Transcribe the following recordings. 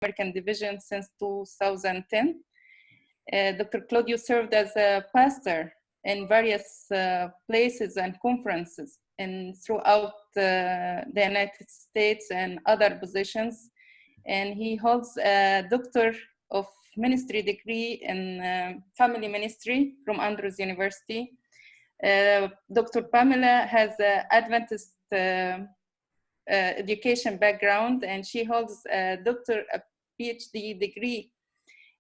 American Division since 2010. Dr. Claudio served as a pastor in various places and conferences and throughout the United States and other positions. And he holds a Doctor of Ministry degree in Family Ministry from Andrews University. Dr. Pamela has an Adventist education background, and she holds a PhD degree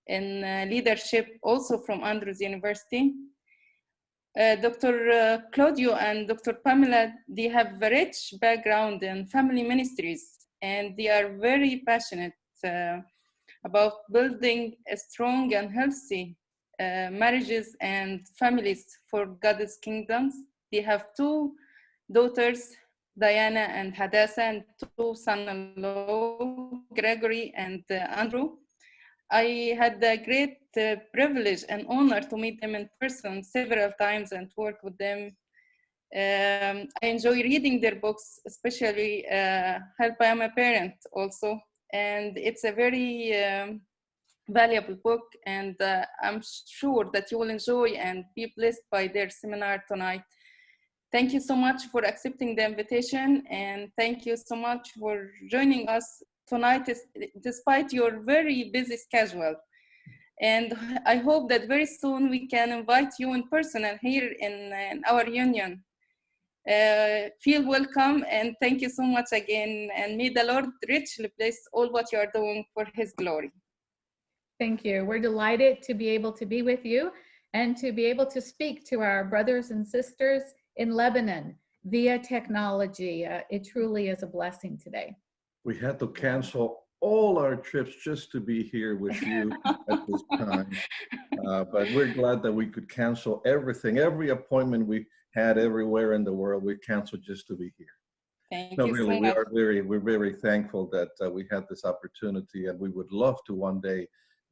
in leadership also from Andrews University. Dr. Claudio and Dr. Pamela, they have a rich background in family ministries, and they are very passionate about building a strong and healthy marriages and families for God's kingdoms. They have two daughters, Diana and Hadassah, and two sons-in-law, Gregory and Andrew. I had the great privilege and honor to meet them in person several times and work with them. I enjoy reading their books, especially Help I Am a Parent also. And it's a very valuable book, and I'm sure that you will enjoy and be blessed by their seminar tonight. Thank you so much for accepting the invitation, and thank you so much for joining us tonight despite your very busy schedule. And I hope that very soon we can invite you in person and here in our union. Feel welcome, and thank you so much again, and may the Lord richly bless all what you are doing for his glory. Thank you. We're delighted to be able to be with you and to be able to speak to our brothers and sisters in Lebanon via technology. It truly is a blessing today. We had to cancel all our trips just to be here with you at this time. But we're glad that we could cancel everything, every appointment we had everywhere in the world, we canceled just to be here. Thank No, you really, so much. we're very thankful that we had this opportunity, and we would love to one day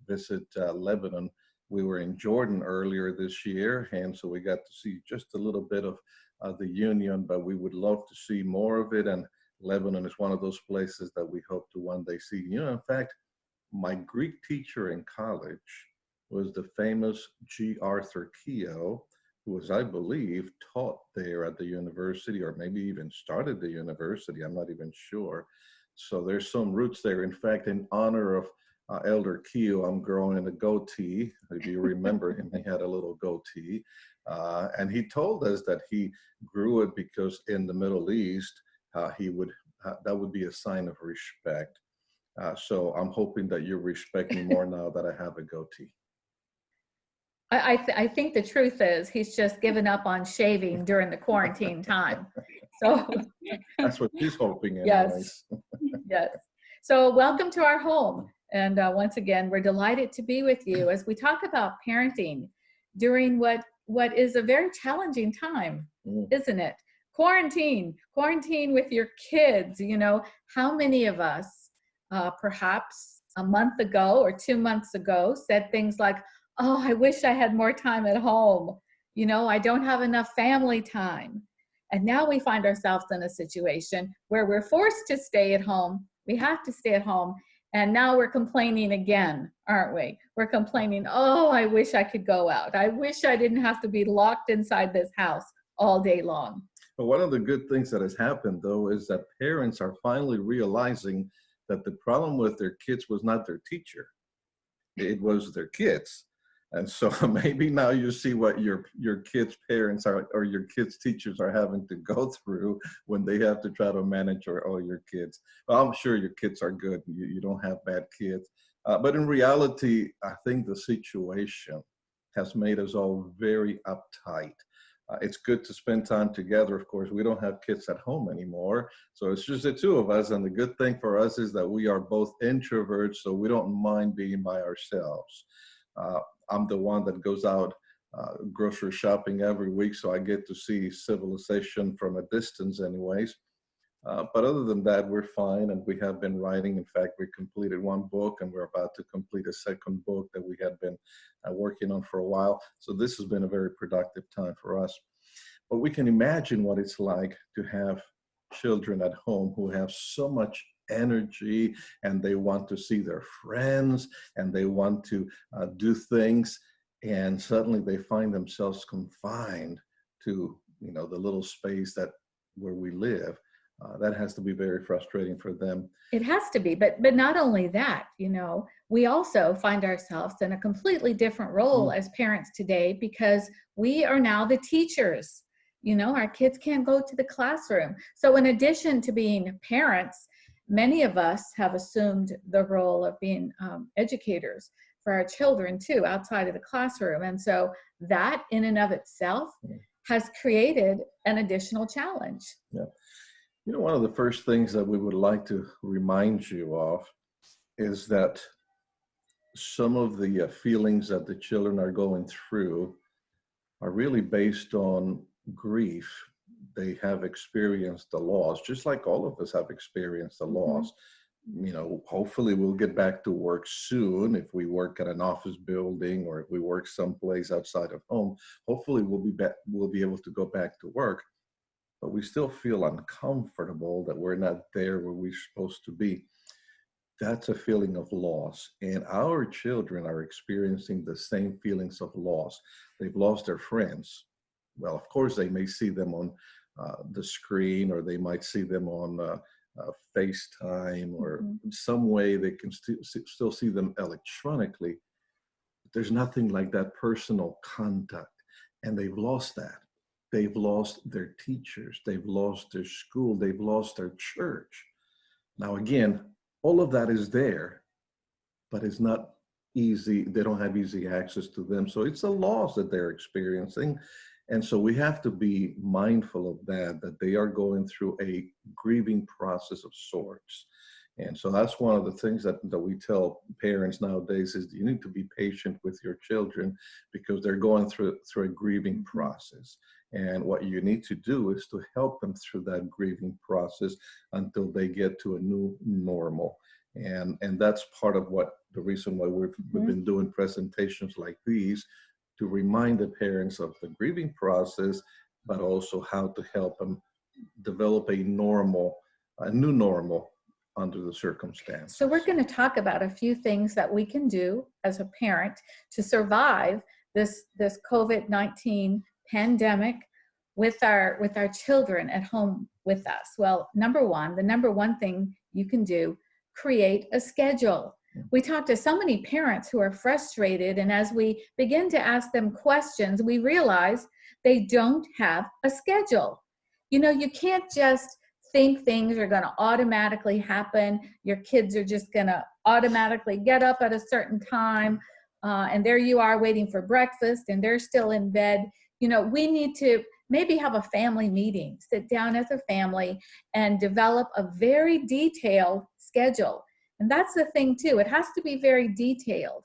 visit Lebanon. We were in Jordan earlier this year, and so we got to see just a little bit of the union, but we would love to see more of it. And Lebanon is one of those places that we hope to one day see. You know, in fact, my Greek teacher in college was the famous G. Arthur Keogh, who was, I believe, taught there at the university, or maybe even started the university. I'm not even sure. So there's some roots there. In fact, in honor of Elder Keogh, I'm growing a goatee. If you remember him, he had a little goatee. And he told us that he grew it because in the Middle East, that would be a sign of respect. So I'm hoping that you respect me more now that I have a goatee. I think the truth is he's just given up on shaving during the quarantine time. So that's what he's hoping anyways. Yes. Yes. So welcome to our home. And once again, we're delighted to be with you as we talk about parenting during what is a very challenging time, isn't it? Quarantine with your kids. You know, how many of us perhaps a month ago or 2 months ago said things like, oh, I wish I had more time at home. You know, I don't have enough family time. And now we find ourselves in a situation where we're forced to stay at home. We have to stay at home. And now we're complaining again, aren't we? We're complaining, oh, I wish I could go out. I wish I didn't have to be locked inside this house all day long. But one of the good things that has happened, though, is that parents are finally realizing that the problem with their kids was not their teacher. It was their kids. And so maybe now you see what your kids' parents are, or your kids' teachers are having to go through when they have to try to manage all your kids. Well, I'm sure your kids are good. You don't have bad kids. But in reality, I think the situation has made us all very uptight. It's good to spend time together. Of course, we don't have kids at home anymore. So it's just the two of us. And the good thing for us is that we are both introverts, so we don't mind being by ourselves. I'm the one that goes out grocery shopping every week, so I get to see civilization from a distance anyways. But other than that, we're fine, and we have been writing. In fact, we completed one book, and we're about to complete a second book that we had been working on for a while. So this has been a very productive time for us. But we can imagine what it's like to have children at home who have so much energy, and they want to see their friends, and they want to do things, and suddenly they find themselves confined to, you know, the little space that where we live. That has to be very frustrating for them. It has to be, but not only that, you know, we also find ourselves in a completely different role as parents today, because we are now the teachers. You know, our kids can't go to the classroom. So in addition to being parents, many of us have assumed the role of being educators for our children too, outside of the classroom. And so that in and of itself has created an additional challenge. Yeah. You know, one of the first things that we would like to remind you of is that some of the feelings that the children are going through are really based on grief. They have experienced the loss, just like all of us have experienced the loss. You know, hopefully we'll get back to work soon. If we work at an office building, or if we work someplace outside of home, hopefully we'll be able to go back to work. But we still feel uncomfortable that we're not there where we're supposed to be. That's a feeling of loss. And our children are experiencing the same feelings of loss. They've lost their friends. Well, of course, they may see them on the screen, or they might see them on FaceTime, or some way they can still see them electronically. But there's nothing like that personal contact. And they've lost that. They've lost their teachers, they've lost their school, they've lost their church. Now, again, all of that is there, but it's not easy. They don't have easy access to them. So it's a loss that they're experiencing. And so we have to be mindful of that they are going through a grieving process of sorts. And so that's one of the things that we tell parents nowadays is you need to be patient with your children, because they're going through a grieving process. And what you need to do is to help them through that grieving process until they get to a new normal. And that's part of the reason why we've been doing presentations like these, to remind the parents of the grieving process, but also how to help them develop a new normal under the circumstances. So we're going to talk about a few things that we can do as a parent to survive this COVID-19 pandemic with our children at home with us. Well, the number one thing you can do, create a schedule. We talk to so many parents who are frustrated, and as we begin to ask them questions, we realize they don't have a schedule. You know, you can't just think things are going to automatically happen. Your kids are just going to automatically get up at a certain time, and there you are waiting for breakfast, and they're still in bed. You know, we need to maybe have a family meeting, sit down as a family and develop a very detailed schedule. And that's the thing too, it has to be very detailed.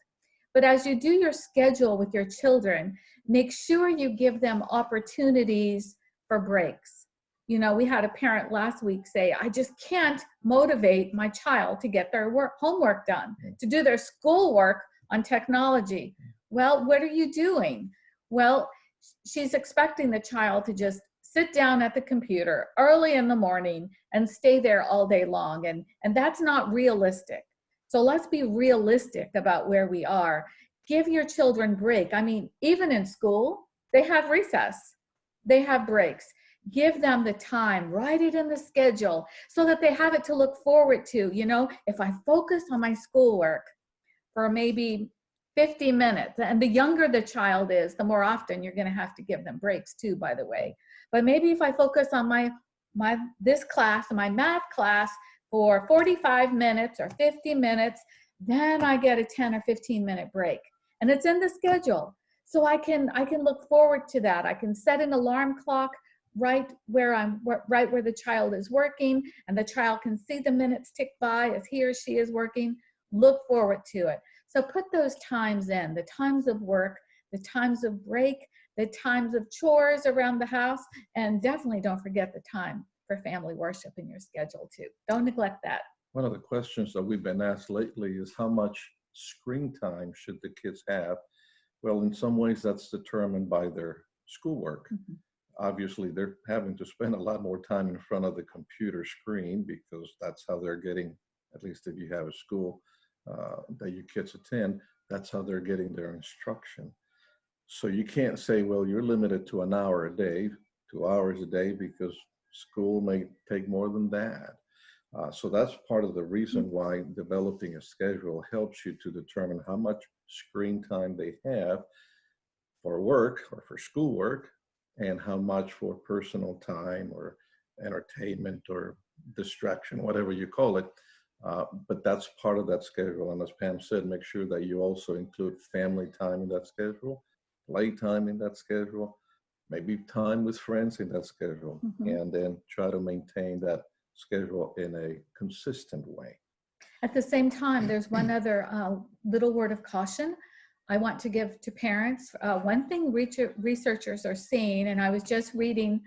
But as you do your schedule with your children, make sure you give them opportunities for breaks. You know, we had a parent last week say, I just can't motivate my child to get their homework done, to do their schoolwork on technology. Well, what are you doing? Well, she's expecting the child to just sit down at the computer early in the morning and stay there all day long. And that's not realistic. So let's be realistic about where we are. Give your children break. I mean, even in school, they have recess. They have breaks. Give them the time, write it in the schedule so that they have it to look forward to. You know, if I focus on my schoolwork for maybe 50 minutes, and the younger the child is, the more often you're going to have to give them breaks too, by the way. But maybe if I focus on this class, my math class, for 45 minutes or 50 minutes, then I get a 10 or 15 minute break. And it's in the schedule. So I can look forward to that. I can set an alarm clock right where the child is working, and the child can see the minutes tick by as he or she is working. Look forward to it. So put those times in, the times of work, the times of break, the times of chores around the house, and definitely don't forget the time for family worship in your schedule too. Don't neglect that. One of the questions that we've been asked lately is how much screen time should the kids have? Well, in some ways that's determined by their schoolwork. obviously they're having to spend a lot more time in front of the computer screen because that's how they're getting, at least if you have a school that your kids attend, that's how they're getting their instruction. So you can't say, well, you're limited to an hour a day, 2 hours a day, because school may take more than that. So that's part of the reason why developing a schedule helps you to determine how much screen time they have for work or for schoolwork, and how much for personal time or entertainment or distraction, whatever you call it. But that's part of that schedule. And as Pam said, make sure that you also include family time in that schedule, play time in that schedule, maybe time with friends in that schedule, and then try to maintain that schedule in a consistent way. At the same time, there's one other little word of caution I want to give to parents. One thing researchers are seeing, and I was just reading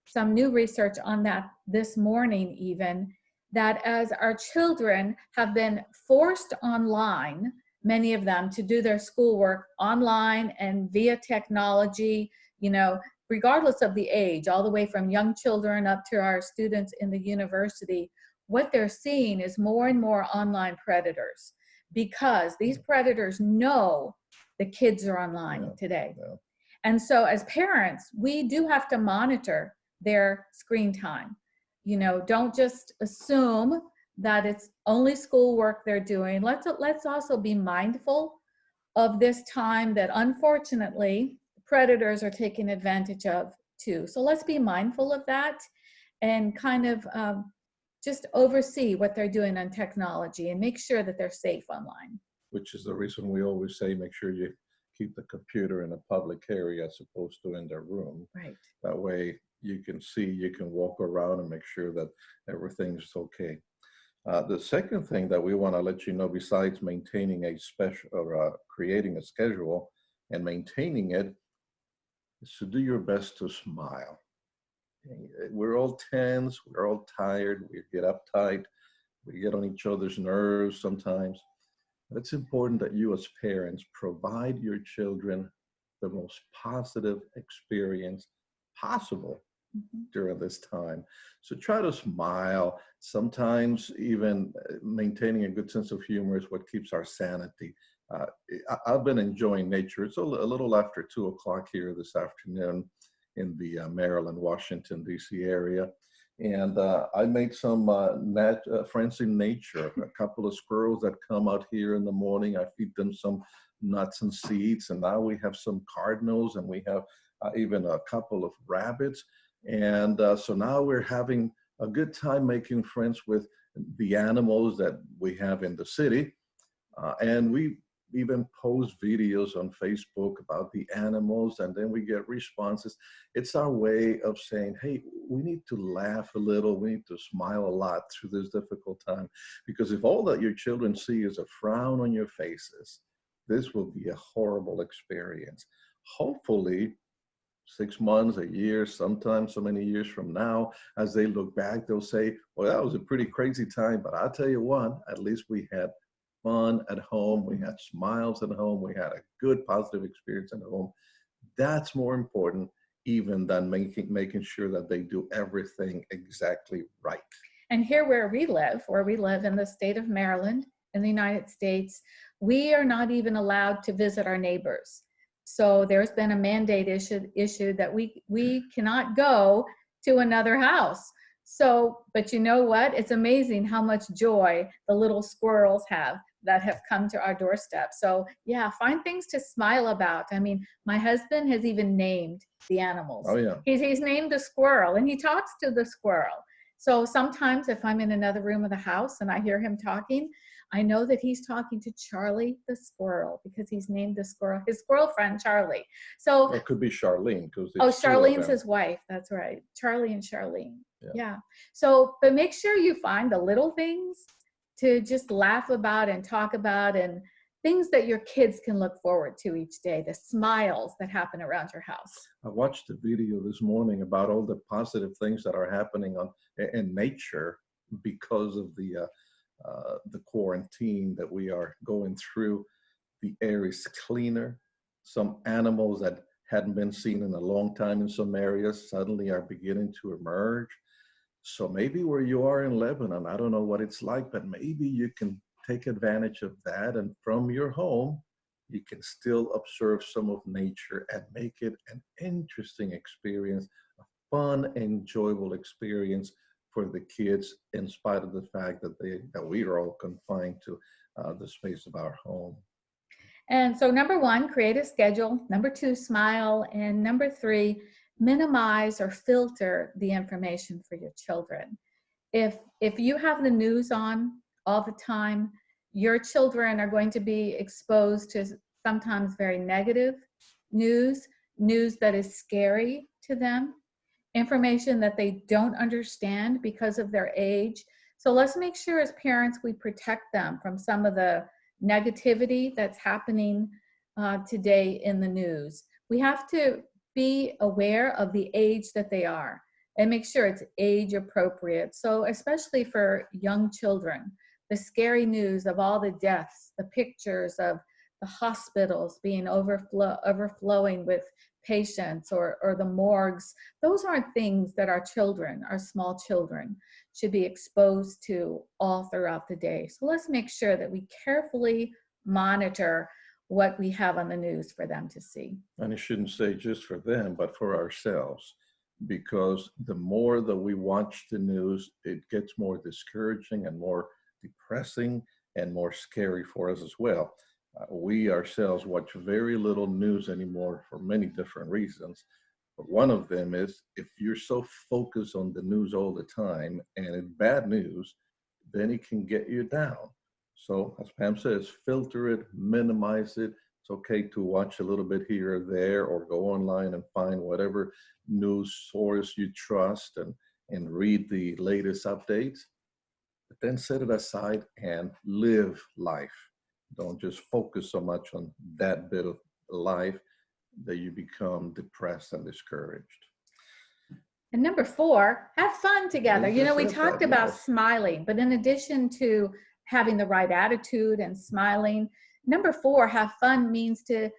some new research on that this morning even, that as our children have been forced online, many of them, to do their schoolwork online and via technology, you know, regardless of the age, all the way from young children up to our students in the university, what they're seeing is more and more online predators, because these predators know the kids are online today. And so as parents, we do have to monitor their screen time. You know, don't just assume that it's only schoolwork they're doing. Let's also be mindful of this time that unfortunately predators are taking advantage of too. So let's be mindful of that and kind of just oversee what they're doing on technology and make sure that they're safe online. Which is the reason we always say, make sure you keep the computer in a public area as opposed to in their room. Right. That way you can see, you can walk around and make sure that everything's okay. The second thing that we want to let you know, besides maintaining a special or creating a schedule and maintaining it, is to do your best to smile. We're all tense, we're all tired, we get uptight, we get on each other's nerves sometimes. But it's important that you as parents provide your children the most positive experience possible during this time. So try to smile. Sometimes even maintaining a good sense of humor is what keeps our sanity. I've been enjoying nature. It's a little after 2 o'clock here this afternoon in the Maryland, Washington, D.C. area. And I made some friends in nature, a couple of squirrels that come out here in the morning. I feed them some nuts and seeds. And now we have some cardinals, and we have even a couple of rabbits. And so now we're having a good time making friends with the animals that we have in the city. And we even post videos on Facebook about the animals, and then we get responses. It's our way of saying, hey, we need to laugh a little, we need to smile a lot through this difficult time, because if all that your children see is a frown on your faces, this will be a horrible experience. Hopefully 6 months, a year, sometimes so many years from now, as they look back, they'll say, well, that was a pretty crazy time, but I'll tell you what, at least we had fun at home, we had smiles at home, we had a good positive experience at home. That's more important even than making sure that they do everything exactly right. And here where we live in the state of Maryland in the United States, we are not even allowed to visit our neighbors. So there's been a mandate issued that we cannot go to another house. So, but you know what? It's amazing how much joy the little squirrels have that have come to our doorstep. So yeah, find things to smile about. I mean, my husband has even named the animals. Oh yeah. He's named the squirrel, and he talks to the squirrel. So sometimes if I'm in another room of the house and I hear him talking, I know that he's talking to Charlie the squirrel, because he's named the squirrel, his squirrel friend, Charlie. So it could be Charlene, because Charlene's his wife. That's right. Charlie and Charlene. Yeah. So, but make sure you find the little things to just laugh about and talk about, and things that your kids can look forward to each day, the smiles that happen around your house. I watched a video this morning about all the positive things that are happening in nature because of the quarantine that we are going through. The air is cleaner. Some animals that hadn't been seen in a long time in some areas suddenly are beginning to emerge. So maybe where you are in Lebanon, I don't know what it's like, but maybe you can take advantage of that. And from your home, you can still observe some of nature and make it an interesting experience, a fun, enjoyable experience for the kids, in spite of the fact that we are all confined to the space of our home. And so number 1, create a schedule. Number 2, smile. And number 3, minimize or filter the information for your children. If you have the news on all the time, your children are going to be exposed to sometimes very negative news that is scary to them, information that they don't understand because of their age. So let's make sure as parents we protect them from some of the negativity that's happening today in the news. We have to be aware of the age that they are and make sure it's age appropriate. So especially for young children, the scary news of all the deaths, the pictures of the hospitals being overflowing with patients, or the morgues, those aren't things that our children, our small children, should be exposed to all throughout the day. So let's make sure that we carefully monitor what we have on the news for them to see. And it shouldn't say just for them, but for ourselves, because the more that we watch the news, it gets more discouraging and more depressing and more scary for us as well. We ourselves watch very little news anymore for many different reasons. But one of them is, if you're so focused on the news all the time and it's bad news, then it can get you down. So as Pam says, filter it, minimize it. It's okay to watch a little bit here or there, or go online and find whatever news source you trust and read the latest updates. But then set it aside and live life. Don't just focus so much on that bit of life that you become depressed and discouraged. And number 4, have fun together. You know, we talked about smiling, but in addition to having the right attitude and smiling, number 4, have fun means to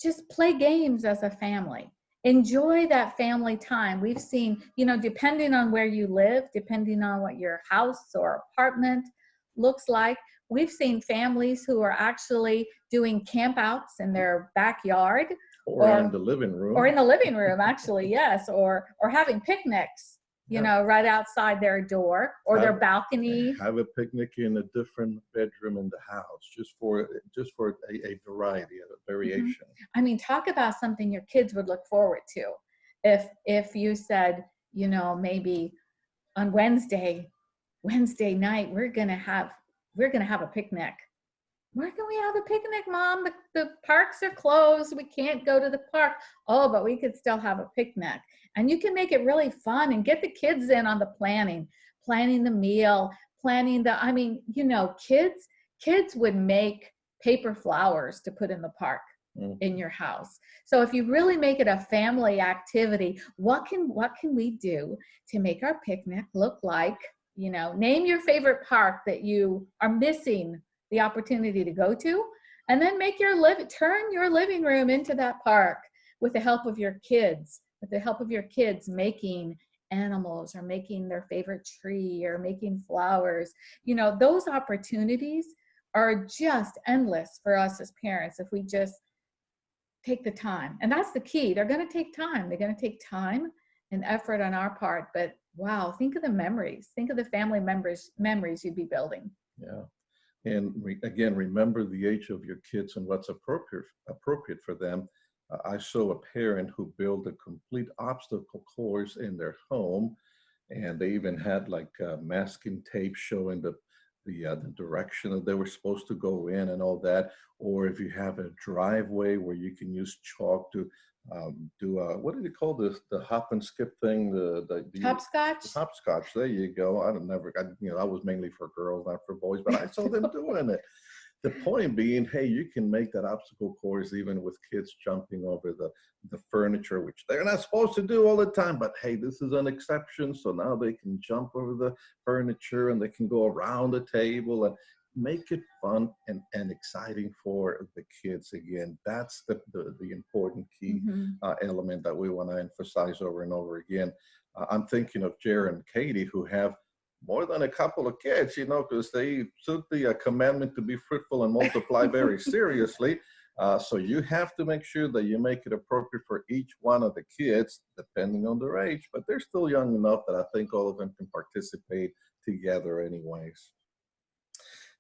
just play games as a family. Enjoy that family time. We've seen, you know, depending on where you live, depending on what your house or apartment looks like, we've seen families who are actually doing campouts in their backyard. Or in the living room. Or in the living room, actually, yes. Or having picnics, you know, right outside their door or their balcony. Have a picnic in a different bedroom in the house, just for a variety, a variation. Mm-hmm. I mean, talk about something your kids would look forward to. If you said, you know, maybe on Wednesday night, we're gonna have a picnic. Where can we have a picnic, Mom? The parks are closed. We can't go to the park. Oh, but we could still have a picnic. And you can make it really fun and get the kids in on the planning the meal, I mean, you know, kids would make paper flowers to put in the park in your house. So if you really make it a family activity, what can we do to make our picnic look like, you know, name your favorite park that you are missing the opportunity to go to, and then turn your living room into that park with the help of your kids, making animals or making their favorite tree or making flowers. You know, those opportunities are just endless for us as parents if we just take the time. And that's the key. They're going to take time. They're going to take time and effort on our part. But wow, think of the memories. Think of the family memories you'd be building. Yeah. And again, remember the age of your kids and what's appropriate for them. I saw a parent who built a complete obstacle course in their home, and they even had like masking tape showing the direction that they were supposed to go in and all that. Or if you have a driveway where you can use chalk to do what do they call this? The hop and skip thing? The hopscotch. Hopscotch. There you go. That was mainly for girls, not for boys, but I saw them doing it. The point being, hey, you can make that obstacle course even with kids jumping over the furniture, which they're not supposed to do all the time. But hey, this is an exception, so now they can jump over the furniture and they can go around the table, and make it fun and exciting for the kids. Again, that's the important key element that we want to emphasize over and over again. I'm thinking of Jared and Katie, who have more than a couple of kids, you know, because they took the commandment to be fruitful and multiply very seriously. So you have to make sure that you make it appropriate for each one of the kids, depending on their age, but they're still young enough that I think all of them can participate together anyways.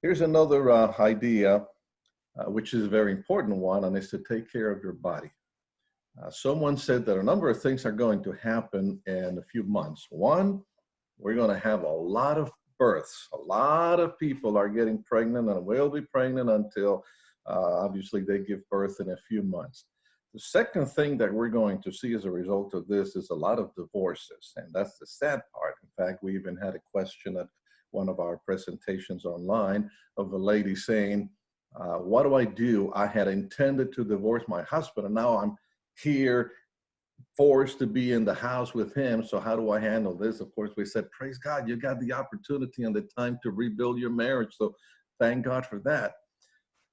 Here's another idea, which is a very important one, and is to take care of your body. Someone said that a number of things are going to happen in a few months. One, we're going to have a lot of births. A lot of people are getting pregnant and will be pregnant until obviously they give birth in a few months. The second thing that we're going to see as a result of this is a lot of divorces, and that's the sad part. In fact, we even had a question at one of our presentations online of a lady saying, what do I do? I had intended to divorce my husband, and now I'm here forced to be in the house with him. So how do I handle this? Of course, we said, praise God, you got the opportunity and the time to rebuild your marriage. So thank God for that.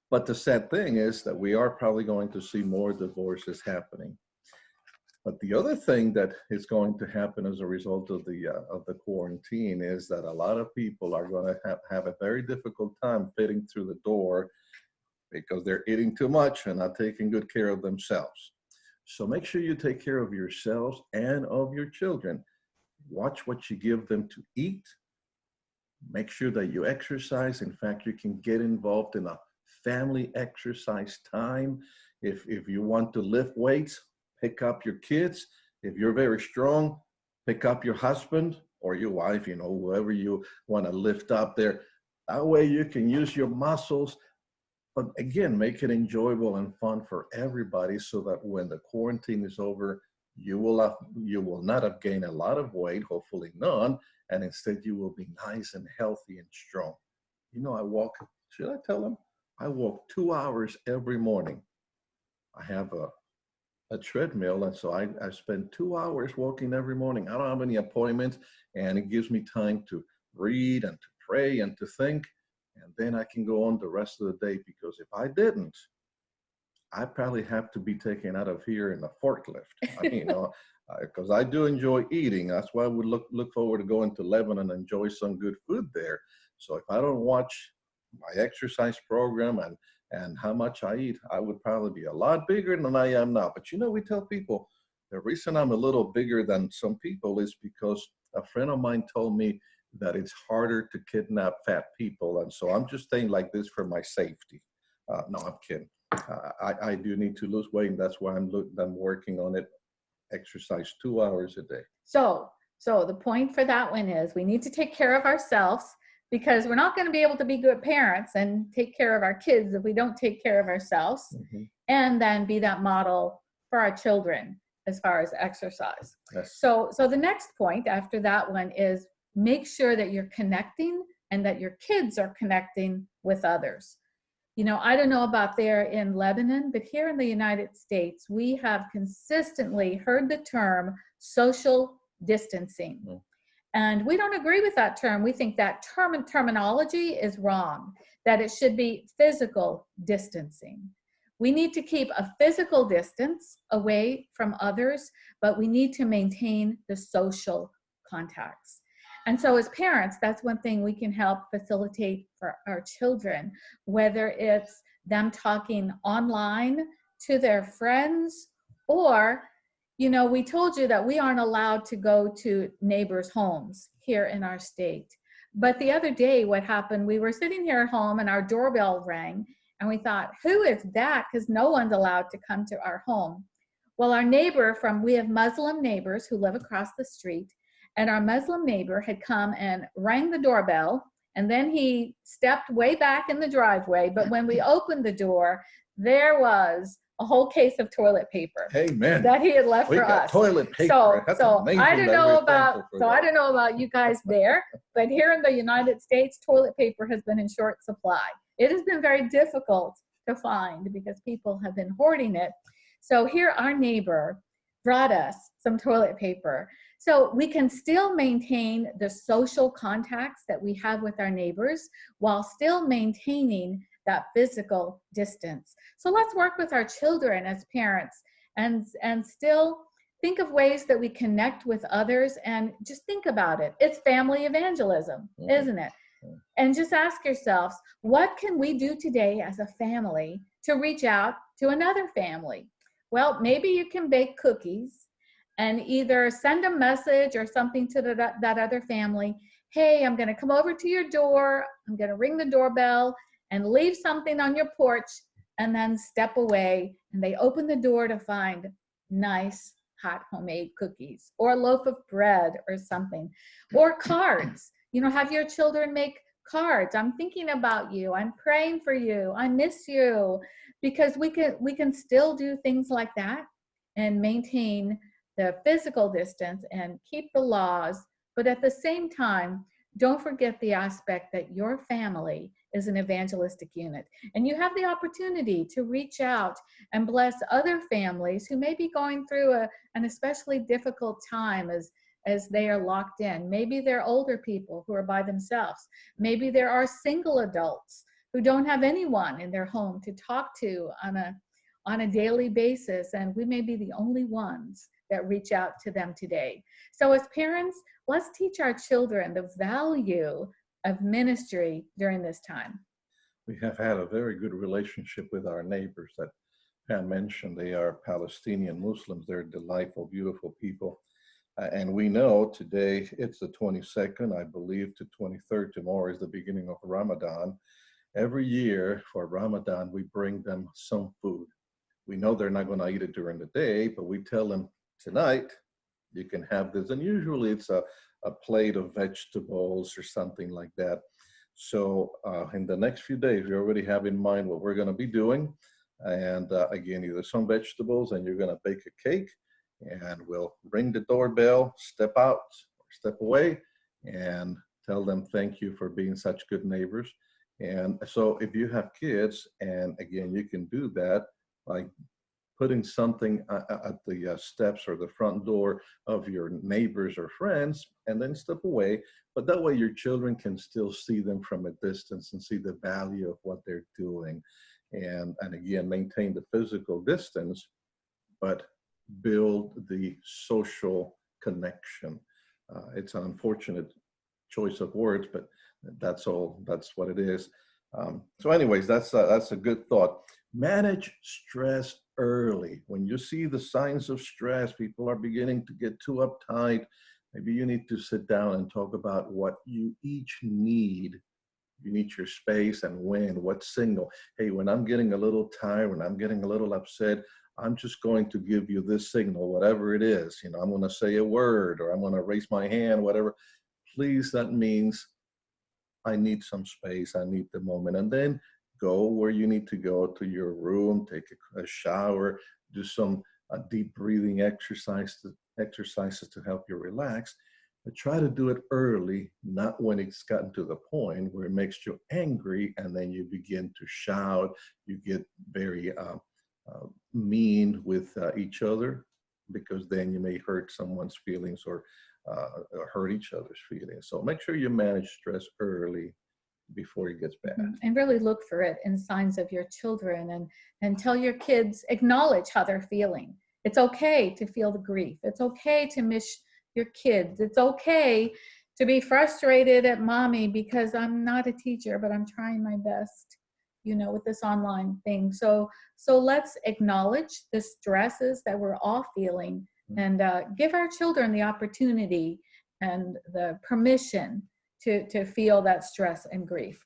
But the sad thing is that we are probably going to see more divorces happening. But the other thing that is going to happen as a result of the quarantine is that a lot of people are going to have a very difficult time fitting through the door because they're eating too much and not taking good care of themselves. So make sure you take care of yourselves and of your children. Watch what you give them to eat. Make sure that you exercise. In fact, you can get involved in a family exercise time. If you want to lift weights, pick up your kids. If you're very strong, pick up your husband or your wife, you know, whoever you want to lift up there. That way you can use your muscles. But again, make it enjoyable and fun for everybody so that when the quarantine is over, you will not have gained a lot of weight, hopefully none, and instead you will be nice and healthy and strong. You know, I walk, should I tell them? I walk 2 hours every morning. I have a treadmill, and so I spend 2 hours walking every morning. I don't have any appointments, and it gives me time to read and to pray and to think. And then I can go on the rest of the day, because if I didn't, I probably have to be taken out of here in a forklift. I mean, you know, because I do enjoy eating. That's why I would look forward to going to Lebanon and enjoy some good food there. So if I don't watch my exercise program and how much I eat, I would probably be a lot bigger than I am now. But you know, we tell people the reason I'm a little bigger than some people is because a friend of mine told me that it's harder to kidnap fat people. And so I'm just saying like this for my safety. No, I'm kidding. I do need to lose weight, and that's why I'm working on it. Exercise 2 hours a day. So the point for that one is we need to take care of ourselves, because we're not going to be able to be good parents and take care of our kids if we don't take care of ourselves, and then be that model for our children as far as exercise. Yes. So the next point after that one is make sure that you're connecting and that your kids are connecting with others. You know, I don't know about there in Lebanon, but here in the United States, we have consistently heard the term social distancing. And we don't agree with that term. We think that terminology is wrong, that it should be physical distancing. We need to keep a physical distance away from others, but we need to maintain the social contacts. And so as parents, that's one thing we can help facilitate for our children, whether it's them talking online to their friends, or, you know, we told you that we aren't allowed to go to neighbors' homes here in our state. But the other day, what happened, we were sitting here at home and our doorbell rang, and we thought, who is that? Because no one's allowed to come to our home. Well, our neighbor we have Muslim neighbors who live across the street, and our Muslim neighbor had come and rang the doorbell, and then he stepped way back in the driveway. But when we opened the door, there was a whole case of toilet paper. Amen. That he had left for us. Toilet paper. So I don't know about you guys there, but here in the United States, toilet paper has been in short supply. It has been very difficult to find because people have been hoarding it. So here our neighbor brought us some toilet paper. So we can still maintain the social contacts that we have with our neighbors while still maintaining that physical distance. So let's work with our children as parents and still think of ways that we connect with others, and just think about it. It's family evangelism, isn't it? And just ask yourselves, what can we do today as a family to reach out to another family? Well, maybe you can bake cookies and either send a message or something to that other family. Hey, I'm going to come over to your door. I'm going to ring the doorbell and leave something on your porch, and then step away. And they open the door to find nice, hot homemade cookies or a loaf of bread or something, or cards. You know, have your children make cards. I'm thinking about you. I'm praying for you. I miss you. Because we can still do things like that and maintain the physical distance and keep the laws, but at the same time, don't forget the aspect that your family is an evangelistic unit, and you have the opportunity to reach out and bless other families who may be going through an especially difficult time as they are locked in. Maybe they're older people who are by themselves. Maybe there are single adults who don't have anyone in their home to talk to on a daily basis, and we may be the only ones that reach out to them today. So as parents, let's teach our children the value of ministry during this time. We have had a very good relationship with our neighbors that Pam mentioned. They are Palestinian Muslims. They're delightful, beautiful people. And we know today it's the 22nd, I believe, to 23rd. Tomorrow is the beginning of Ramadan. Every year for Ramadan, we bring them some food. We know they're not going to eat it during the day, but we tell them tonight, you can have this. And usually it's a plate of vegetables or something like that. So in the next few days, we already have in mind what we're going to be doing. And again, either some vegetables, and you're going to bake a cake, and we'll ring the doorbell, step out, or step away, and tell them thank you for being such good neighbors. And so if you have kids, and again, you can do that by putting something at the steps or the front door of your neighbors or friends, and then step away. But that way your children can still see them from a distance and see the value of what they're doing. And again, maintain the physical distance, but build the social connection. It's an unfortunate choice of words, but that's what it is. So anyways, that's a good thought. Manage stress early. When you see the signs of stress, people are beginning to get too uptight. Maybe you need to sit down and talk about what you each need. You need your space, and when, what signal. Hey, when I'm getting a little tired, when I'm getting a little upset, I'm just going to give you this signal, whatever it is. You know, I'm going to say a word, or I'm going to raise my hand, whatever. Please, that means I need some space. I need the moment. And then go where you need to go, to your room, take a shower, do some deep breathing exercises to help you relax. But try to do it early, not when it's gotten to the point where it makes you angry, and then you begin to shout. You get very mean with each other, because then you may hurt someone's feelings or hurt each other's feelings. So make sure you manage stress early before it gets bad. And really look for it in signs of your children, and tell your kids, acknowledge how they're feeling. It's okay to feel the grief. It's okay to miss your kids. It's okay to be frustrated at mommy because I'm not a teacher, but I'm trying my best, you know, with this online thing. So let's acknowledge the stresses that we're all feeling, and give our children the opportunity and the permission to feel that stress and grief.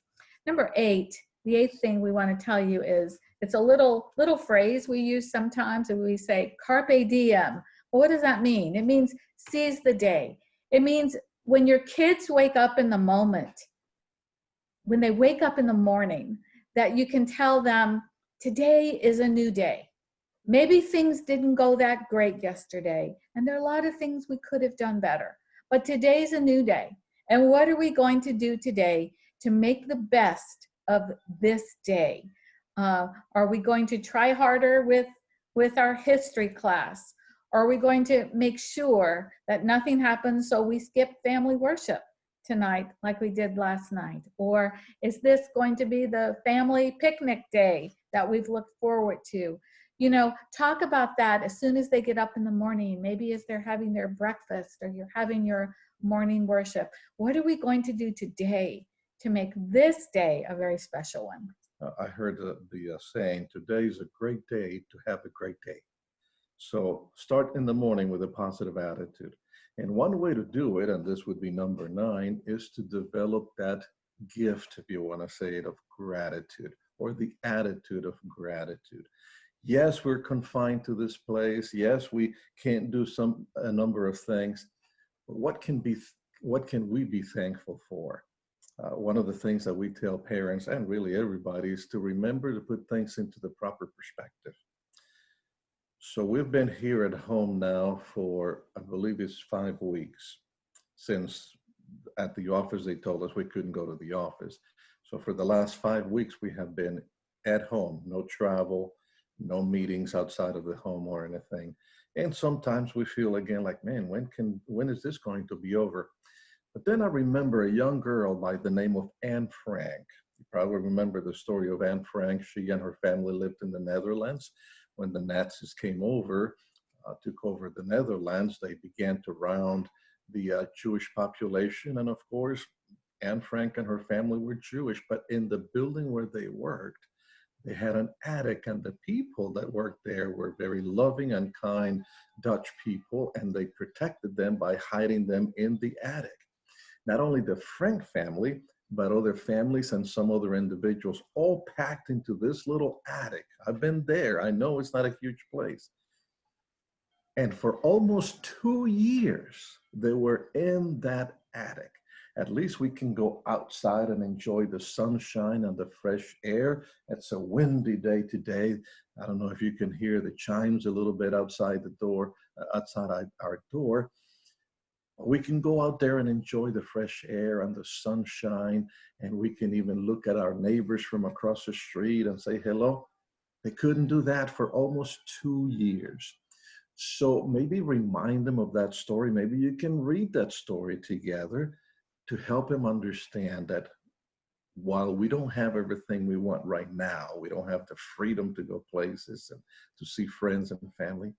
Number 8, the 8th thing we want to tell you is, it's a little phrase we use sometimes, and we say carpe diem. Well, what does that mean? It means seize the day. It means when your kids wake up in the moment, when they wake up in the morning, that you can tell them, today is a new day. Maybe things didn't go that great yesterday, and there are a lot of things we could have done better, but today's a new day. And what are we going to do today to make the best of this day? Are we going to try harder with our history class? Or are we going to make sure that nothing happens so we skip family worship tonight like we did last night? Or is this going to be the family picnic day that we've looked forward to? You know, talk about that as soon as they get up in the morning, maybe as they're having their breakfast or you're having your morning worship. What are we going to do today to make this day a very special one? I heard the saying, today is a great day to have a great day. So start in the morning with a positive attitude. And one way to do it, and this would be number 9, is to develop that gift, if you want to say it, of gratitude, or the attitude of gratitude. Yes, we're confined to this place. Yes, we can't do a number of things. But what can we be thankful for? One of the things that we tell parents, and really everybody, is to remember to put things into the proper perspective. So we've been here at home now for, I believe it's 5 weeks, since at the office they told us we couldn't go to the office. So for the last 5 weeks, we have been at home, no travel, no meetings outside of the home or anything. And sometimes we feel again like, man, when is this going to be over? But then I remember a young girl by the name of Anne Frank. You probably remember the story of Anne Frank. She and her family lived in the Netherlands. When the Nazis came over, took over the Netherlands, they began to round the Jewish population. And of course, Anne Frank and her family were Jewish, but in the building where they worked, they had an attic, and the people that worked there were very loving and kind Dutch people, and they protected them by hiding them in the attic. Not only the Frank family, but other families and some other individuals all packed into this little attic. I've been there. I know it's not a huge place. And for almost 2 years, they were in that attic. At least we can go outside and enjoy the sunshine and the fresh air. It's a windy day today. I don't know if you can hear the chimes a little bit outside the door, outside our door. We can go out there and enjoy the fresh air and the sunshine, and we can even look at our neighbors from across the street and say hello. They couldn't do that for almost 2 years. So maybe remind them of that story. Maybe you can read that story together to help them understand that while we don't have everything we want right now, we don't have the freedom to go places and to see friends and family,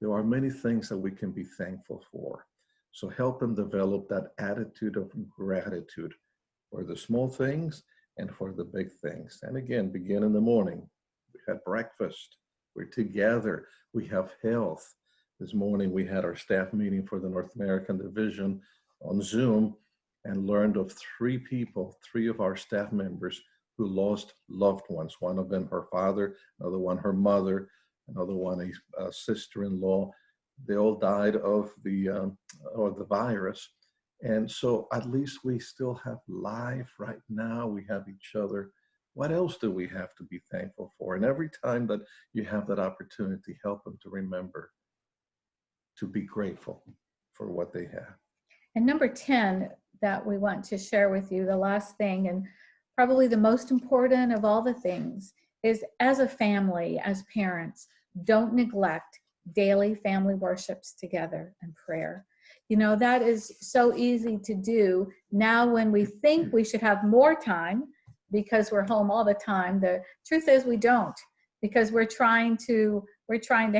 there are many things that we can be thankful for. So help them develop that attitude of gratitude for the small things and for the big things. And again, begin in the morning. We had breakfast. We're together. We have health. This morning we had our staff meeting for the North American Division on Zoom, and learned of 3 people, 3 of our staff members who lost loved ones. One of them, her father, another one, her mother, another one, a sister-in-law. They all died of the virus. And so at least we still have life right now. We have each other. What else do we have to be thankful for? And every time that you have that opportunity, help them to remember to be grateful for what they have. And number 10 that we want to share with you, the last thing, and probably the most important of all the things, is as a family, as parents, don't neglect daily family worships together and prayer. You know, that is so easy to do now when we think we should have more time because we're home all the time. The truth is we don't, because we're trying to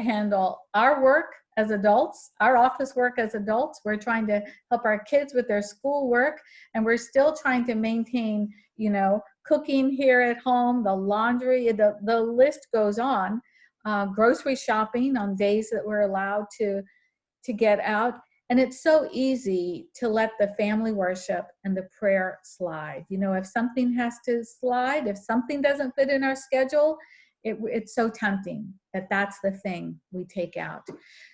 handle our work as adults, our office work as adults. We're trying to help our kids with their schoolwork, and we're still trying to maintain, you know, cooking here at home, the laundry, the list goes on, grocery shopping on days that we're allowed to get out. And it's so easy to let the family worship and the prayer slide. You know, if something has to slide, if something doesn't fit in our schedule, it's so tempting that that's the thing we take out.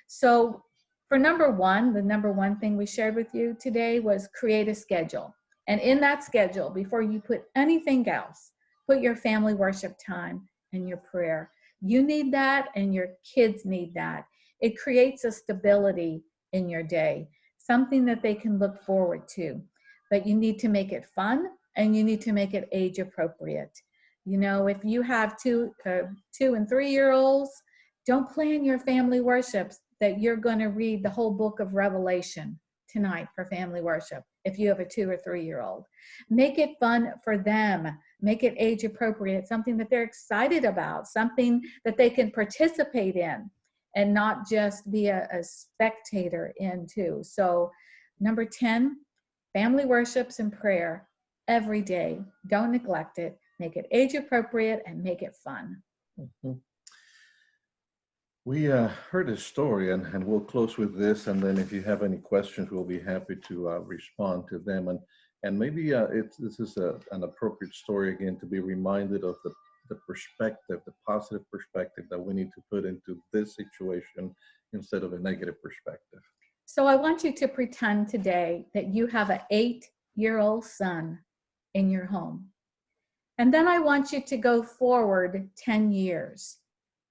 So for number 1, the number 1 thing we shared with you today was create a schedule. And in that schedule, before you put anything else, put your family worship time and your prayer. You need that, and your kids need that. It creates a stability in your day, something that they can look forward to. But you need to make it fun, and you need to make it age appropriate. You know, if you have 2 and 3-year-olds, don't plan your family worships that you're going to read the whole book of Revelation tonight for family worship if you have a 2 or 3-year-old. Make it fun for them. Make it age appropriate, something that they're excited about, something that they can participate in and not just be a spectator into. So number 10, family worships and prayer every day. Don't neglect it. Make it age appropriate and make it fun. Mhm. We heard a story, and we'll close with this, and then if you have any questions, we'll be happy to respond to them. And maybe this is an appropriate story, again, to be reminded of the perspective, the positive perspective that we need to put into this situation instead of a negative perspective. So I want you to pretend today that you have an 8-year-old son in your home. And then I want you to go forward 10 years.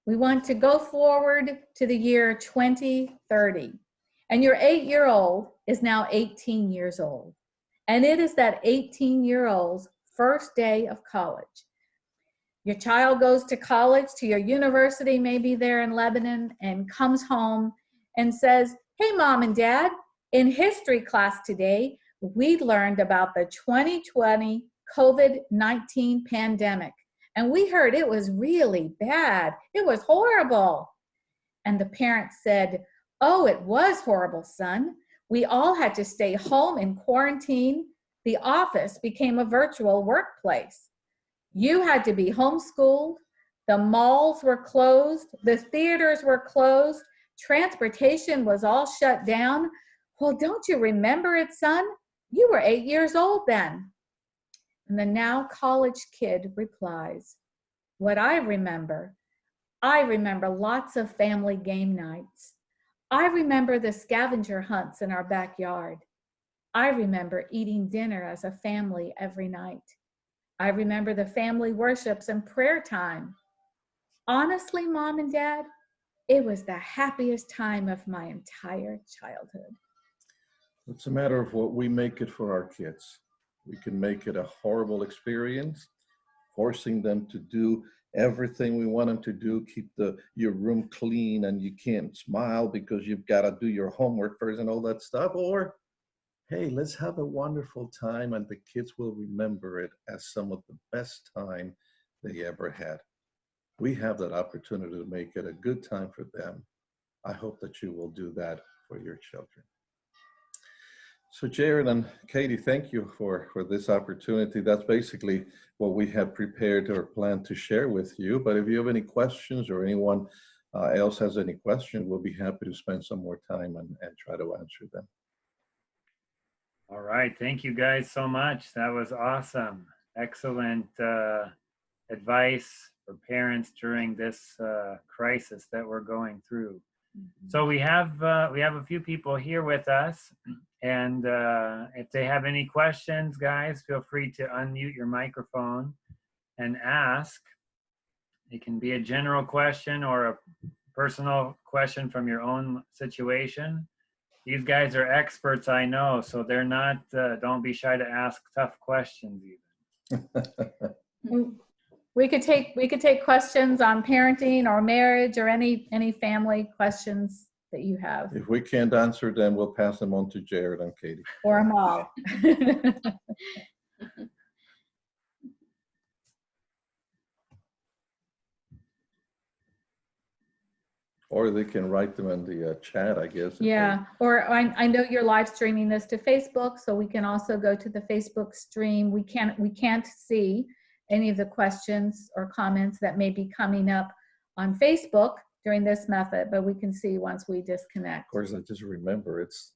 We want to go forward to the year 2030. And your 8-year-old is now 18 years old. And it is that 18-year-old's first day of college. Your child goes to college, to your university, maybe there in Lebanon, and comes home and says, "Hey, Mom and Dad, in history class today, we learned about the 2020 COVID-19 pandemic. And we heard it was really bad. It was horrible." And the parents said, "Oh, it was horrible, son. We all had to stay home in quarantine. The office became a virtual workplace. You had to be homeschooled. The malls were closed. The theaters were closed. Transportation was all shut down. Well, don't you remember it, son? You were 8 years old then." And the now college kid replies, "What I remember lots of family game nights. I remember the scavenger hunts in our backyard. I remember eating dinner as a family every night. I remember the family worships and prayer time. Honestly, Mom and Dad, it was the happiest time of my entire childhood." It's a matter of what we make it for our kids. We can make it a horrible experience, forcing them to do everything we want them to do, keep your room clean, and you can't smile because you've got to do your homework first and all that stuff. Or, hey, let's have a wonderful time, and the kids will remember it as some of the best time they ever had. We have that opportunity to make it a good time for them. I hope that you will do that for your children. So Jared and Katie, thank you for this opportunity. That's basically what we have prepared or planned to share with you. But if you have any questions or anyone else has any questions, we'll be happy to spend some more time and try to answer them. All right. Thank you guys so much. That was awesome. Excellent advice for parents during this crisis that we're going through. So we have a few people here with us, and if they have any questions, guys, feel free to unmute your microphone and ask. It can be a general question or a personal question from your own situation. These guys are experts, I know, so they're not. Don't be shy to ask tough questions even. We could take questions on parenting or marriage or any family questions that you have. If we can't answer them, we'll pass them on to Jared and Katie. Or them all. Or they can write them in the chat, I guess. Yeah, or I know you're live streaming this to Facebook, so we can also go to the Facebook stream. We can't see any of the questions or comments that may be coming up on Facebook during this method, but we can see once we disconnect. Of course, I just remember it's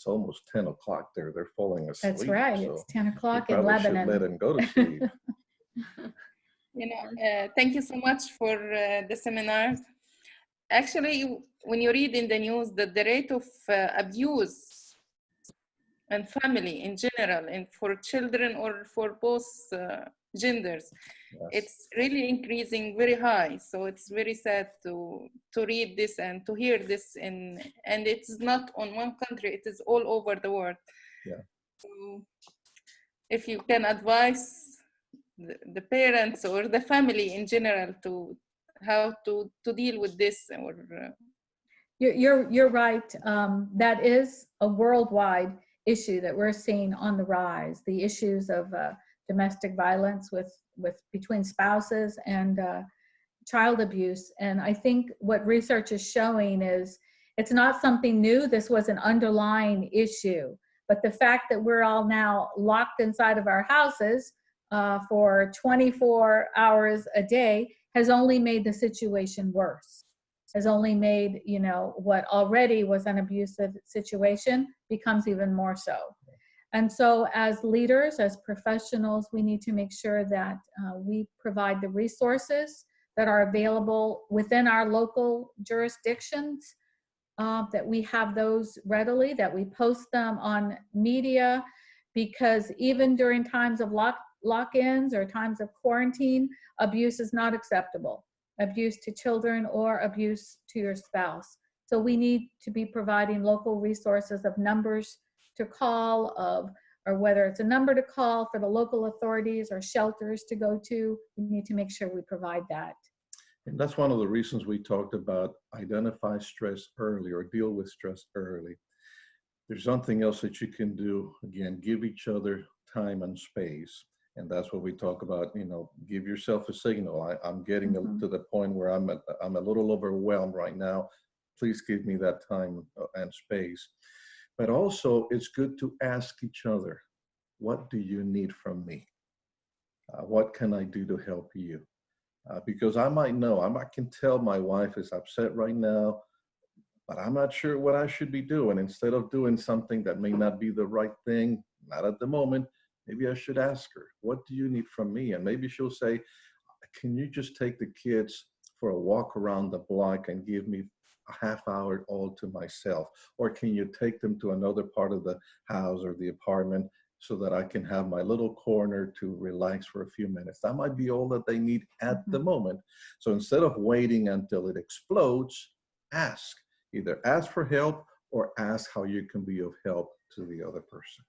almost 10 o'clock there. They're falling asleep. That's right. So it's 10 o'clock in should Lebanon. let them go to sleep. Thank you so much for the seminar. Actually, when you read in the news that the rate of abuse and family in general, and for children or for both genders, Yes. it's really increasing very high. So it's very sad to read this and to hear this, and it's not on one country, it is all over the world. Yeah. So if you can advise the parents or the family in general to how to deal with this, or You're right. That is a worldwide issue that we're seeing on the rise. The issues of domestic violence with between spouses and child abuse. And I think what research is showing is it's not something new. This was an underlying issue. But the fact that we're all now locked inside of our houses for 24 hours a day has only made the situation worse. Has only made, you know, what already was an abusive situation becomes even more so. And so as leaders, as professionals, we need to make sure that we provide the resources that are available within our local jurisdictions, that we have those readily, that we post them on media, because even during times of lock-ins or times of quarantine, abuse is not acceptable. Abuse to children or abuse to your spouse. So we need to be providing local resources of numbers to call, or whether it's a number to call for the local authorities or shelters to go to. We need to make sure we provide that. And that's one of the reasons we talked about identify stress early or deal with stress early. There's something else that you can do. Again, give each other time and space. And that's what we talk about, you know, give yourself a signal. I'm getting to the point where I'm a little overwhelmed right now. Please give me that time and space. But also it's good to ask each other, what do you need from me? What can I do to help you? Because I might know, I can tell my wife is upset right now, but I'm not sure what I should be doing. Instead of doing something that may not be the right thing, not at the moment, maybe I should ask her, what do you need from me? And maybe she'll say, can you just take the kids for a walk around the block and give me a half hour all to myself? Or can you take them to another part of the house or the apartment so that I can have my little corner to relax for a few minutes? That might be all that they need at the moment. So instead of waiting until it explodes, ask. Either ask for help or ask how you can be of help to the other person.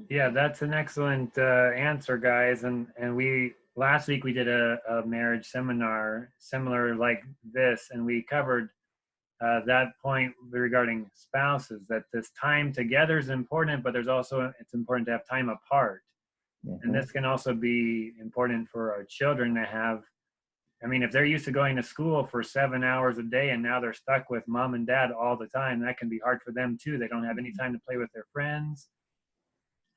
Yeah, that's an excellent answer, guys. And we last week we did a marriage seminar similar like this, and we covered that point regarding spouses, that this time together is important, but there's also, it's important to have time apart. And this can also be important for our children to have. I mean, if they're used to going to school for 7 hours a day and now they're stuck with mom and dad all the time, that can be hard for them too. They don't have any time to play with their friends.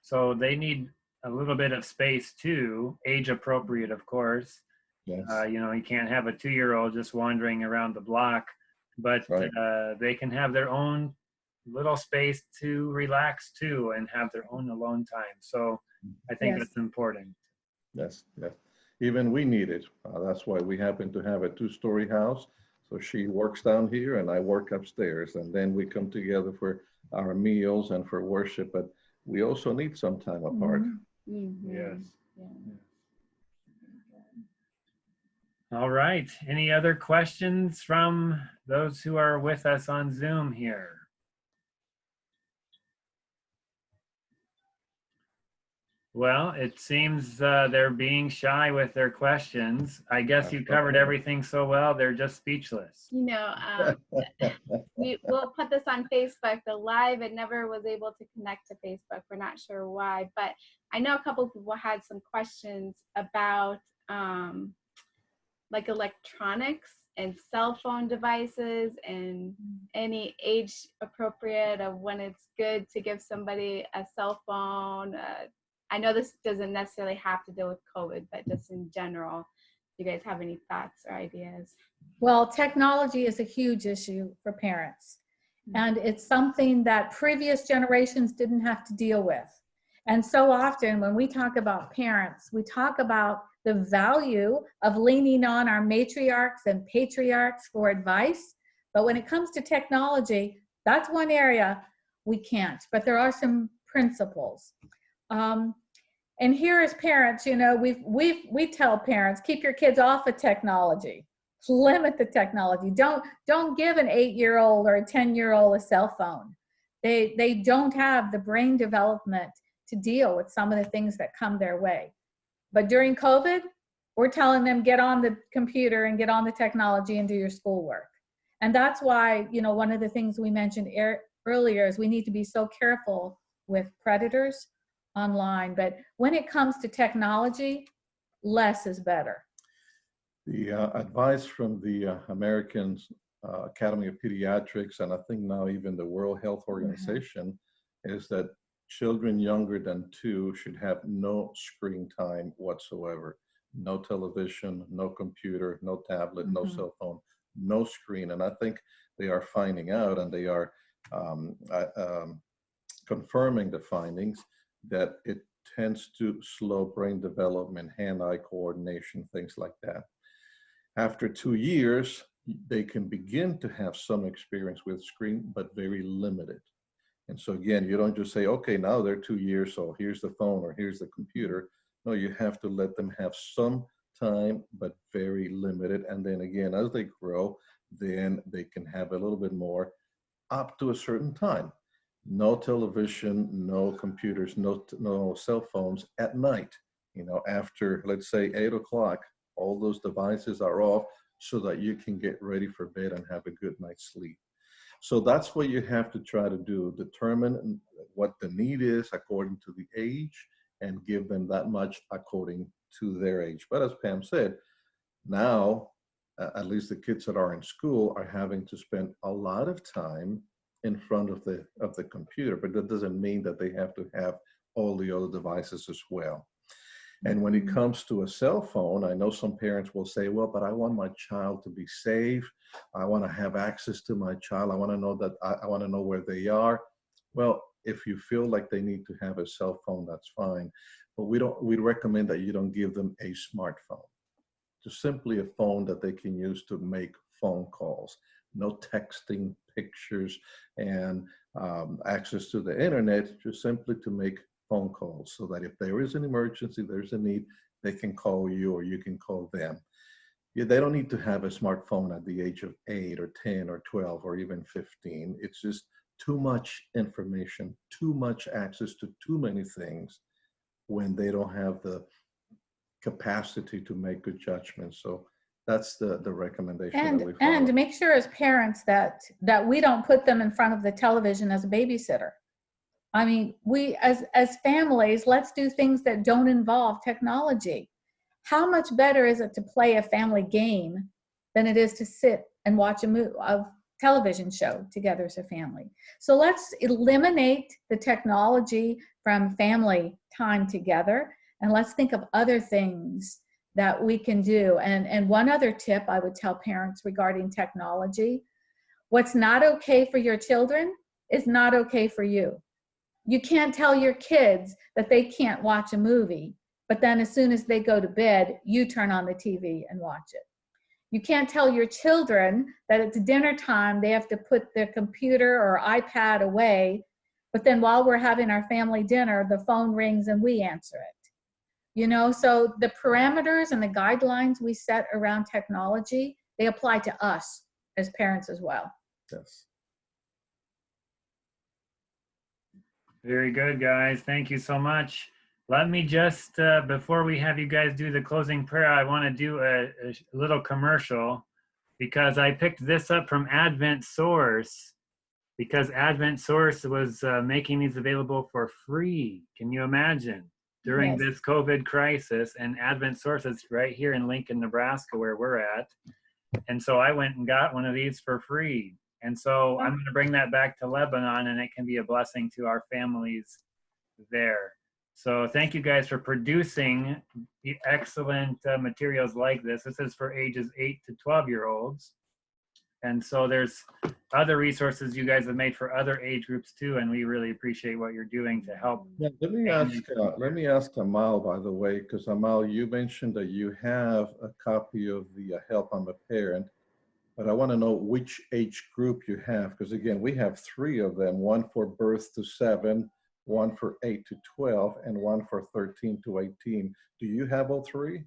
So they need a little bit of space too, age appropriate, of course. Yes. You know, you can't have a 2-year-old just wandering around the block, but right. They can have their own little space to relax too and have their own alone time. So I think Yes. that's important. Yes, yes. Even we need it. That's why we happen to have a 2-story house. So she works down here and I work upstairs. And then we come together for our meals and for worship. But we also need some time apart. Yes. All right. Any other questions from those who are with us on Zoom here? Well, it seems they're being shy with their questions. I guess you covered everything so well, they're just speechless. You know, we'll put this on Facebook, the live. It never was able to connect to Facebook. We're not sure why, but I know a couple of people had some questions about like electronics and cell phone devices and any age appropriate of when it's good to give somebody a cell phone. I know this doesn't necessarily have to deal with COVID, but just in general, do you guys have any thoughts or ideas? Well, technology is a huge issue for parents. And it's something that previous generations didn't have to deal with. And so often when we talk about parents, we talk about the value of leaning on our matriarchs and patriarchs for advice. But when it comes to technology, that's one area we can't. But there are some principles. And here as parents, you know, we tell parents, keep your kids off of technology, limit the technology. Don't give an 8-year-old or a 10-year-old a cell phone. They don't have the brain development to deal with some of the things that come their way. But during COVID, we're telling them get on the computer and get on the technology and do your schoolwork. And that's why, you know, one of the things we mentioned earlier is we need to be so careful with predators online. But when it comes to technology, less is better. The advice from the American Academy of Pediatrics, and I think now even the World Health Organization, is that children younger than 2 should have no screen time whatsoever. No television, no computer, no tablet, no cell phone, no screen. And I think they are finding out, and they are confirming the findings, that it tends to slow brain development, hand-eye coordination, things like that. After 2 years, they can begin to have some experience with screen, but very limited. And so again, you don't just say, okay, now they're 2 years, so here's the phone or here's the computer. No, you have to let them have some time, but very limited. And then again, as they grow, then they can have a little bit more up to a certain time. No television, no computers, no cell phones at night. You know, after, let's say, 8 o'clock, all those devices are off so that you can get ready for bed and have a good night's sleep. So that's what you have to try to do, determine what the need is according to the age and give them that much according to their age. But as Pam said, now, at least the kids that are in school are having to spend a lot of time in front of the computer, but that doesn't mean that they have to have all the other devices as well. And when it comes to a cell phone, I know some parents will say, well, but I want my child to be safe. I want to have access to my child. I want to know that I want to know where they are. Well, if you feel like they need to have a cell phone, that's fine. But we recommend that you don't give them a smartphone. Just simply a phone that they can use to make phone calls. No texting, pictures, and access to the internet, just simply to make phone calls, so that if there is an emergency, there's a need, they can call you or you can call them. Yeah, they don't need to have a smartphone at the age of 8 or 10 or 12 or even 15. It's just too much information, too much access to too many things when they don't have the capacity to make good judgments. So that's the recommendation that we follow. And make sure as parents that we don't put them in front of the television as a babysitter. I mean, we as families, let's do things that don't involve technology. How much better is it to play a family game than it is to sit and watch a television show together as a family? So let's eliminate the technology from family time together, and let's think of other things that we can do. And one other tip I would tell parents regarding technology: what's not okay for your children is not okay for you. You can't tell your kids that they can't watch a movie, but then as soon as they go to bed, you turn on the TV and watch it. You can't tell your children that it's dinner time, they have to put their computer or iPad away, but then while we're having our family dinner, the phone rings and we answer it. You know, so the parameters and the guidelines we set around technology, they apply to us as parents as well. Yes. Very good, guys. Thank you so much. Let me just, before we have you guys do the closing prayer, I want to do a little commercial, because I picked this up from Advent Source, because Advent Source was making these available for free. Can you imagine? During this COVID crisis, and Advent Source is right here in Lincoln, Nebraska, where we're at. And so I went and got one of these for free. And so I'm going to bring that back to Lebanon, and it can be a blessing to our families there. So thank you guys for producing the excellent materials like this. This is for ages 8 to 12-year-olds. And so there's other resources you guys have made for other age groups too, and we really appreciate what you're doing to help. Yeah, let me ask Amal, by the way, because Amal, you mentioned that you have a copy of the Help I'm a Parent, but I want to know which age group you have, because again, we have 3 of them: one for birth to 7, one for 8 to 12, and one for 13 to 18. Do you have all 3?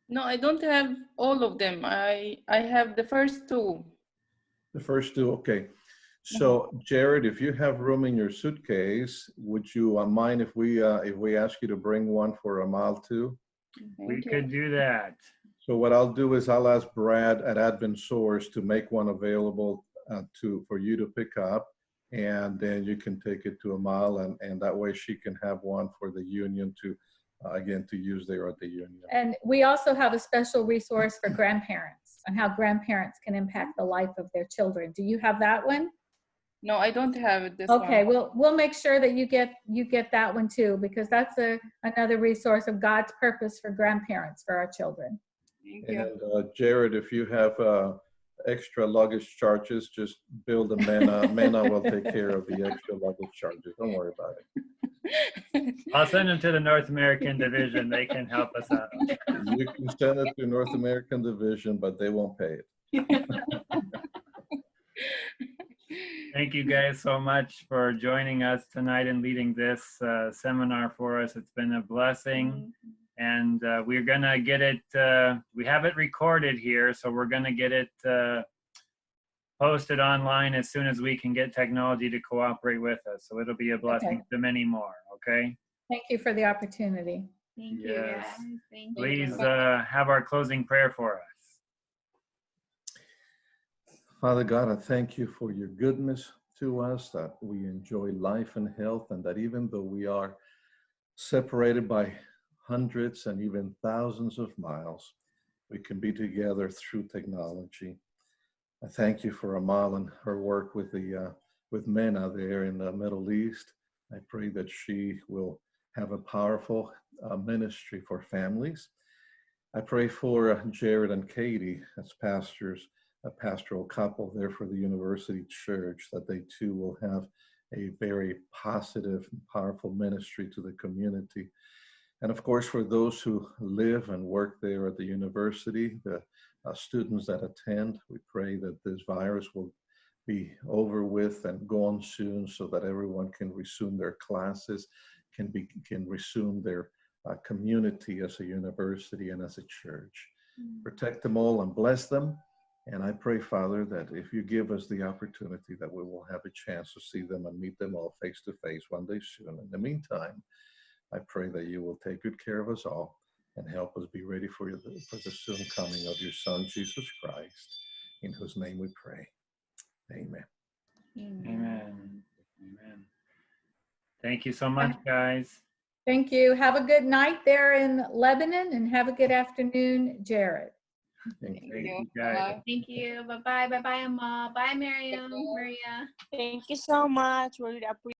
No, I don't have all of them. I have the first 2. The first 2, okay. So Jared, if you have room in your suitcase, would you mind if we ask you to bring one for Amal too? We Thank you. could do that. So what I'll do is I'll ask Brad at Advent Source to make one available for you to pick up, and then you can take it to Amal, and that way she can have one for the union to, again, to use there at the union. And we also have a special resource for grandparents on how grandparents can impact the life of their children. Do you have that one? No, I don't have this Okay, one. we'll make sure that you get that one too, because that's another resource of God's purpose for grandparents for our children. Thank you. And Jared, if you have extra luggage charges, just bill the MENA. MENA will take care of the extra luggage charges. Don't worry about it. I'll send them to the North American division. They can help us out. You can send it to North American Division, but they won't pay it. Thank you guys so much for joining us tonight and leading this seminar for us. It's been a blessing. And we're gonna get it, we have it recorded here, so we're gonna get it posted online as soon as we can get technology to cooperate with us. So it'll be a blessing to many more, okay? Thank you for the opportunity. Thank you, Yes. guys. Thank Please you. have our closing prayer for us. Father God, I thank you for your goodness to us, that we enjoy life and health, and that even though we are separated by hundreds and even thousands of miles, we can be together through technology. I thank you for Amal and her work with MENA there in the Middle East. I pray that she will have a powerful ministry for families. I pray for Jared and Katie as pastors, a pastoral couple there for the University Church, that they too will have a very positive and powerful ministry to the community. And of course, for those who live and work there at the university, the students that attend, we pray that this virus will be over with and gone soon, so that everyone can resume their classes, can resume their community as a university and as a church. Protect them all and bless them. And I pray, Father, that if you give us the opportunity, that we will have a chance to see them and meet them all face to face one day soon. In the meantime, I pray that you will take good care of us all and help us be ready for the soon coming of your Son, Jesus Christ, in whose name we pray. Amen. Amen. Amen. Thank you so much, guys. Thank you. Have a good night there in Lebanon, and have a good afternoon, Jared. Thank Thank you. you. guys. Bye. Thank you. Bye-bye. Bye-bye, Emma. Bye, Miriam. Maria. Thank you so much. Really appreciate